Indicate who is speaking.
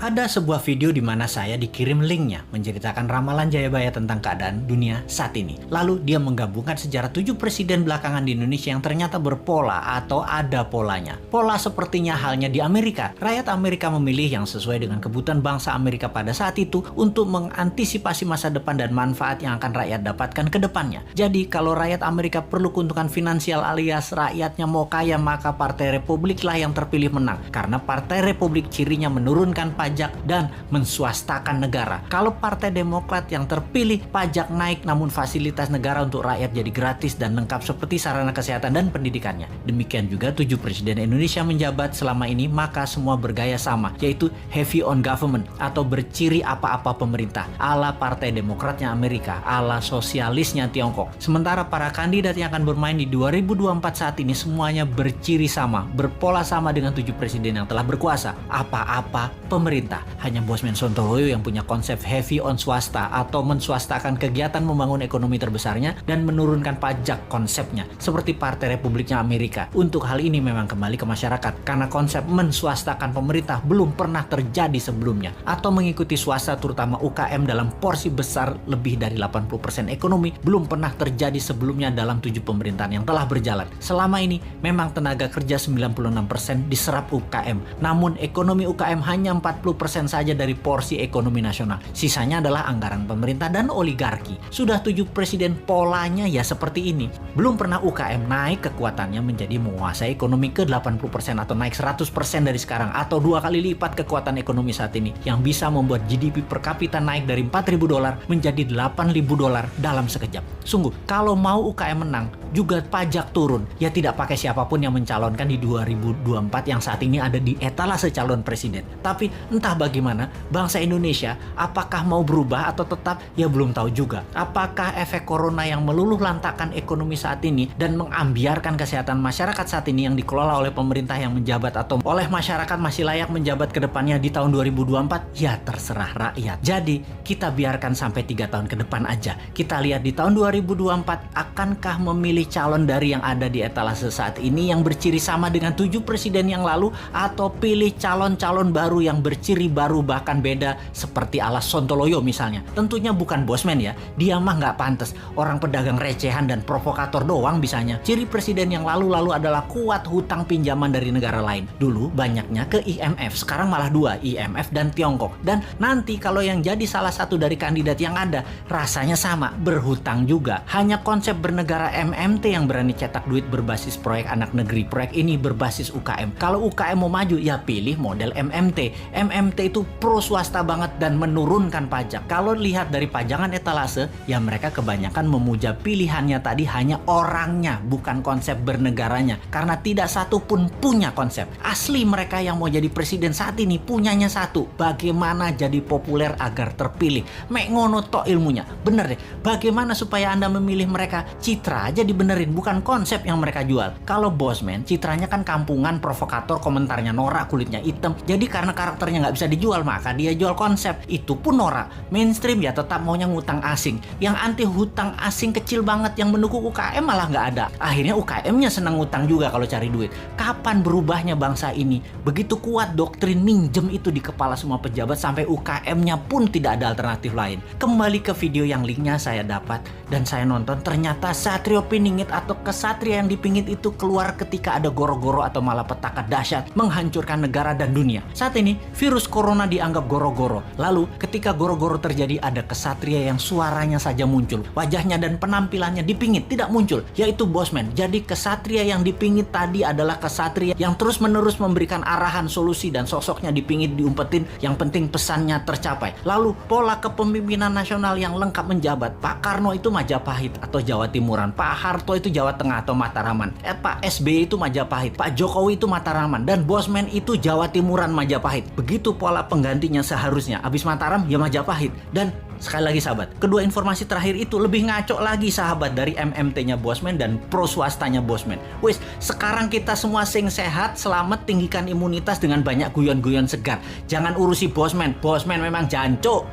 Speaker 1: Ada sebuah video di mana saya dikirim linknya menceritakan ramalan Jayabaya tentang keadaan dunia saat ini. Lalu dia menggabungkan sejarah 7 presiden belakangan di Indonesia yang ternyata berpola atau ada polanya. Pola sepertinya halnya di Amerika. Rakyat Amerika memilih yang sesuai dengan kebutuhan bangsa Amerika pada saat itu untuk mengantisipasi masa depan dan manfaat yang akan rakyat dapatkan ke depannya. Jadi kalau rakyat Amerika perlu keuntungan finansial alias rakyatnya mau kaya, maka Partai Republik lah yang terpilih menang. Karena Partai Republik cirinya menurunkan pajak dan menswastakan negara. Kalau Partai Demokrat yang terpilih, pajak naik namun fasilitas negara untuk rakyat jadi gratis dan lengkap seperti sarana kesehatan dan pendidikannya. Demikian juga 7 presiden Indonesia menjabat selama ini, maka semua bergaya sama, yaitu heavy on government atau berciri apa-apa pemerintah, ala Partai Demokratnya Amerika, ala sosialisnya Tiongkok. Sementara para kandidat yang akan bermain di 2024 saat ini semuanya berciri sama, berpola sama dengan 7 presiden yang telah berkuasa, apa-apa pemerintah. Hanya Bosman Sontoloyo yang punya konsep heavy on swasta atau menswastakan kegiatan membangun ekonomi terbesarnya dan menurunkan pajak konsepnya seperti Partai Republiknya Amerika. Untuk hal ini memang kembali ke masyarakat karena konsep menswastakan pemerintah belum pernah terjadi sebelumnya, atau mengikuti swasta terutama UKM dalam porsi besar lebih dari 80% ekonomi belum pernah terjadi sebelumnya dalam 7 pemerintahan yang telah berjalan. Selama ini memang tenaga kerja 96% diserap UKM, namun ekonomi UKM hanya 40% saja dari porsi ekonomi nasional. Sisanya adalah anggaran pemerintah dan oligarki. Sudah 7 presiden polanya ya seperti ini. Belum pernah UKM naik kekuatannya menjadi menguasai ekonomi ke 80% atau naik 100% dari sekarang, atau 2 kali lipat kekuatan ekonomi saat ini yang bisa membuat GDP per kapita naik dari $4.000 menjadi $8.000 dalam sekejap. Sungguh, kalau mau UKM menang, juga pajak turun. Ya tidak pakai siapapun yang mencalonkan di 2024 yang saat ini ada di etalase calon presiden. Tapi entah bagaimana, bangsa Indonesia apakah mau berubah atau tetap, ya belum tahu juga. Apakah efek corona yang meluluh lantakkan ekonomi saat ini dan mengambiarkan kesehatan masyarakat saat ini yang dikelola oleh pemerintah yang menjabat atau oleh masyarakat masih layak menjabat ke depannya di tahun 2024? Ya terserah rakyat. Jadi kita biarkan sampai 3 tahun ke depan aja. Kita lihat di tahun 2024 akankah memilih calon dari yang ada di etalase saat ini yang berciri sama dengan 7 presiden yang lalu, atau pilih calon-calon baru yang berciri baru bahkan beda seperti ala Sontoloyo misalnya. Tentunya bukan Bosman ya, dia mah nggak pantas, orang pedagang recehan dan provokator doang bisanya. Ciri presiden yang lalu-lalu adalah kuat hutang pinjaman dari negara lain. Dulu banyaknya ke IMF, sekarang malah 2, IMF dan Tiongkok. Dan nanti kalau yang jadi salah satu dari kandidat yang ada, rasanya sama, berhutang juga. Hanya konsep bernegara MMT yang berani cetak duit berbasis proyek anak negeri. Proyek ini berbasis UKM. Kalau UKM mau maju, ya pilih model MMT. MMT itu pro swasta banget dan menurunkan pajak. Kalau lihat dari pajangan etalase, ya mereka kebanyakan memuja pilihannya tadi hanya orangnya, bukan konsep bernegaranya. Karena tidak satu pun punya konsep. Asli mereka yang mau jadi presiden saat ini punyanya satu, bagaimana jadi populer agar terpilih. Mek ngono tok ilmunya. Bener deh, bagaimana supaya Anda memilih mereka? Citra aja dibenerin, bukan konsep yang mereka jual. Kalau Bosman, citranya kan kampungan, provokator, komentarnya norak, kulitnya hitam. Jadi karena karakternya nggak bisa dijual, maka dia jual konsep. Itu pun norak. Mainstream ya tetap maunya ngutang asing. Yang anti hutang asing kecil banget, yang mendukung UKM malah nggak ada. Akhirnya UKM-nya senang ngutang juga kalau cari duit. Kapan berubahnya bangsa ini? Begitu kuat doktrin minjem itu di kepala semua pejabat sampai UKM-nya pun tidak ada alternatif lain. Kembali ke video yang linknya saya dapat dan saya nonton, ternyata Satrio Piningit atau kesatria yang dipingit itu keluar ketika ada goro-goro atau malapetaka dahsyat menghancurkan negara dan dunia. Saat ini virus corona dianggap goro-goro. Lalu ketika goro-goro terjadi, ada kesatria yang suaranya saja muncul, wajahnya dan penampilannya dipingit tidak muncul, yaitu Bosman. Jadi kesatria yang dipingit tadi adalah kesatria yang terus-menerus memberikan arahan, solusi, dan sosoknya dipingit, diumpetin, yang penting pesannya tercapai. Lalu pola kepemimpinan nasional yang lengkap menjabat. Pak Karno itu Majapahit atau Jawa Timuran, Pak Harto itu Jawa Tengah atau Mataraman, Pak SBY itu Majapahit, Pak Jokowi itu Mataraman, dan Bosman itu Jawa Timuran Majapahit. Begitu pola penggantinya seharusnya. Abis Mataram ya Majapahit. Dan sekali lagi sahabat, kedua informasi terakhir itu lebih ngaco lagi sahabat dari MMT-nya Bosman dan pro swastanya Bosman. Wes, sekarang kita semua sing sehat, selamat, tinggikan imunitas dengan banyak guyon-guyon segar. Jangan urusi Bosman. Bosman memang jancuk.